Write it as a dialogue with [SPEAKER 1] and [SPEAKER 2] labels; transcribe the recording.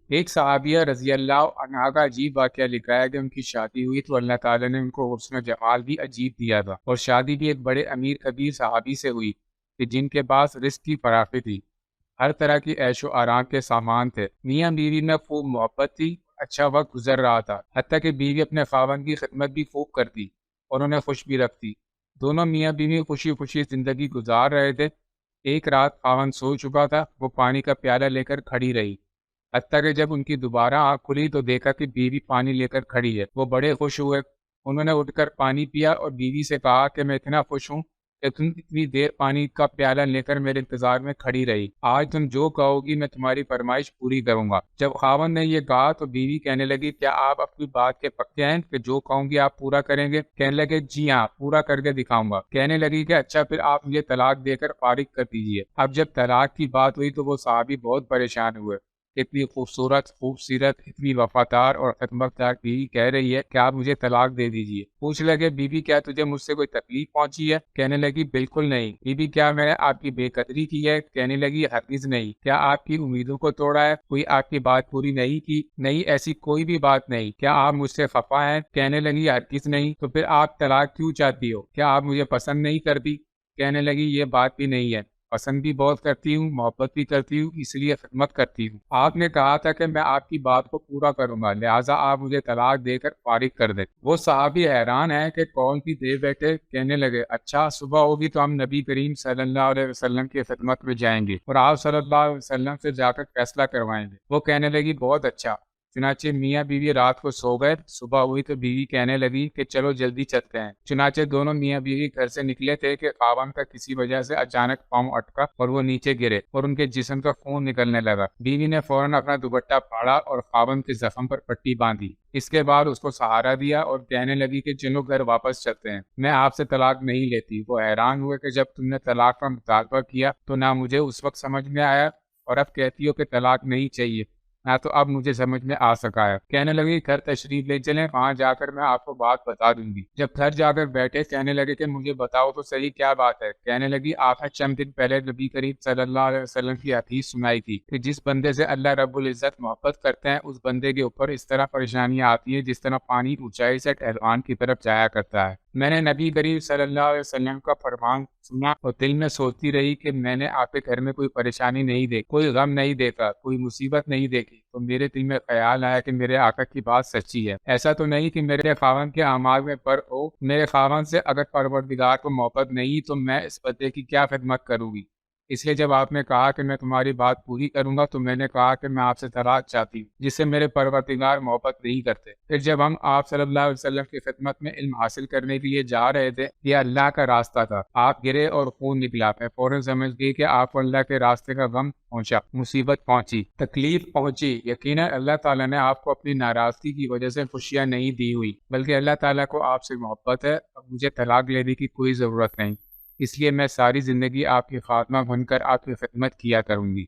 [SPEAKER 1] ایک صحابیہ رضی اللہ عنہا کا عجیب واقعہ لکھا ہے کہ ان کی شادی ہوئی تو اللہ تعالیٰ نے ان کو حسن و جمال بھی عجیب دیا تھا، اور شادی بھی ایک بڑے امیر کبیر صحابی سے ہوئی کہ جن کے پاس رزق کی فراخی تھی، ہر طرح کی عیش و آرام کے سامان تھے، میاں بیوی میں خوب محبت تھی، اچھا وقت گزر رہا تھا، حتیٰ کہ بیوی اپنے خاوند کی خدمت بھی خوب کرتی اور انہیں خوش بھی رکھتی۔ دونوں میاں بیوی خوشی خوشی زندگی گزار رہے تھے۔ ایک رات خاوند سو چکا تھا، وہ پانی کا پیالہ لے کر کھڑی رہی، حتیٰ کہ جب ان کی دوبارہ آنکھ کھلی تو دیکھا کہ بیوی پانی لے کر کھڑی ہے۔ وہ بڑے خوش ہوئے، انہوں نے اٹھ کر پانی پیا اور بیوی سے کہا کہ میں اتنا خوش ہوں کہ تم اتنی دیر پانی کا پیالہ لے کر میرے انتظار میں کھڑی رہی، آج تم جو کہو گی میں تمہاری فرمائش پوری کروں گا۔ جب خاوند نے یہ کہا تو بیوی کہنے لگی، کیا آپ اپنی بات کے پکے ہیں کہ جو کہوں گی آپ پورا کریں گے؟ کہنے لگے، جی ہاں، پورا کر کے دکھاؤں گا۔ کہنے لگی کہ اچھا پھر آپ مجھے طلاق دے کر فارغ کر دیجیے۔ اب جب طلاق کی بات ہوئی تو وہ صحابی بہت پریشان ہوئے، اتنی خوبصورت، خوبصیرت، اتنی وفادار اور خدمتگار بیوی کہہ رہی ہے کہ آپ مجھے طلاق دے دیجیے۔ پوچھ لگے، بی بی کیا تجھے مجھ سے کوئی تکلیف پہنچی ہے؟ کہنے لگی، بالکل نہیں۔ بی بی کیا میں نے آپ کی بے قدری کی ہے؟ کہنے لگی، ہرگز نہیں۔ کیا آپ کی امیدوں کو توڑا ہے؟ کوئی آپ کی بات پوری نہیں کی؟ نہیں، ایسی کوئی بھی بات نہیں۔ کیا آپ مجھ سے خفا ہیں؟ کہنے لگی، ہرگز نہیں۔ تو پھر آپ طلاق کیوں چاہتی ہو؟ کیا آپ مجھے پسند نہیں کرتی؟ کہنے لگی، یہ بات بھی نہیں ہے، پسند بھی بہت کرتی ہوں، محبت بھی کرتی ہوں، اس لیے خدمت کرتی ہوں۔ آپ نے کہا تھا کہ میں آپ کی بات کو پورا کروں گا، لہٰذا آپ مجھے طلاق دے کر فارغ کر دیں۔ وہ صحابی حیران ہے کہ کون سی دے بیٹھے، کہنے لگے، اچھا صبح ہوگی تو ہم نبی کریم صلی اللہ علیہ وسلم کی خدمت میں جائیں گے اور آپ صلی اللہ علیہ وسلم سے جا کر فیصلہ کروائیں گے۔ وہ کہنے لگی، بہت اچھا۔ چنانچہ میاں بیوی رات کو سو گئے، صبح ہوئی تو بیوی کہنے لگی کہ چلو جلدی چلتے ہیں۔ چنانچہ دونوں میاں بیوی گھر سے نکلے تھے کہ خاوند کا کسی وجہ سے اچانک پاؤں اٹکا اور وہ نیچے گرے اور ان کے جسم کا خون نکلنے لگا۔ بیوی نے فوراً اپنا دوپٹہ پھاڑا اور خاوند کے زخم پر پٹی باندھی، اس کے بعد اس کو سہارا دیا اور کہنے لگی کہ چلو گھر واپس چلتے ہیں، میں آپ سے طلاق نہیں لیتی۔ وہ حیران ہوئے کہ جب تم نے طلاق کا مطالبہ کیا تو نہ مجھے اس وقت سمجھ میں آیا، اور اب کہتی ہو کہ طلاق نہیں چاہیے، نہ تو اب مجھے سمجھ میں آ سکا ہے۔ کہنے لگی، گھر تشریف لے چلیں، وہاں جا کر میں آپ کو بات بتا دوں گی۔ جب گھر جا کر بیٹھے، کہنے لگے کہ مجھے بتاؤ تو صحیح کیا بات ہے؟ کہنے لگی، آپ نے چند دن پہلے نبی کریم صلی اللہ علیہ وسلم کی حدیث سنائی تھی کہ جس بندے سے اللہ رب العزت محبت کرتے ہیں اس بندے کے اوپر اس طرح پریشانیاں آتی ہیں جس طرح پانی اونچائی سے ڈھلوان کی طرف جایا کرتا ہے۔ میں نے نبی کریم صلی اللہ علیہ وسلم کا فرمان سنا اور دل میں سوچتی رہی کہ میں نے آپ کے گھر میں کوئی پریشانی نہیں دیکھی، کوئی غم نہیں دیکھا، کوئی مصیبت نہیں دیکھی، تو میرے دل میں خیال آیا کہ میرے آقا کی بات سچی ہے۔ ایسا تو نہیں کہ میرے خاوند کے اعمال میں فرق ہو، میرے خاوند سے اگر پروردگار کو محبت نہیں تو میں اس بندے کی کیا خدمت کروں گی؟ اس لیے جب آپ نے کہا کہ میں تمہاری بات پوری کروں گا تو میں نے کہا کہ میں آپ سے طلاق چاہتی ہوں، جس سے میرے پروردگار محبت نہیں کرتے۔ پھر جب ہم آپ صلی اللہ علیہ وسلم کی خدمت میں علم حاصل کرنے کے لیے جا رہے تھے، یہ اللہ کا راستہ تھا، آپ گرے اور خون نکلا۔ میں فوراً سمجھ گئی کہ آپ کو اللہ کے راستے کا غم پہنچا، مصیبت پہنچی، تکلیف پہنچی۔ یقیناً اللہ تعالیٰ نے آپ کو اپنی ناراضگی کی وجہ سے خوشیاں نہیں دی ہوئی، بلکہ اللہ تعالیٰ کو آپ سے محبت ہے۔ اب مجھے طلاق لینے کی کوئی ضرورت نہیں، اس لیے میں ساری زندگی آپ کی خادمہ بن کر آپ کی خدمت کیا کروں گی۔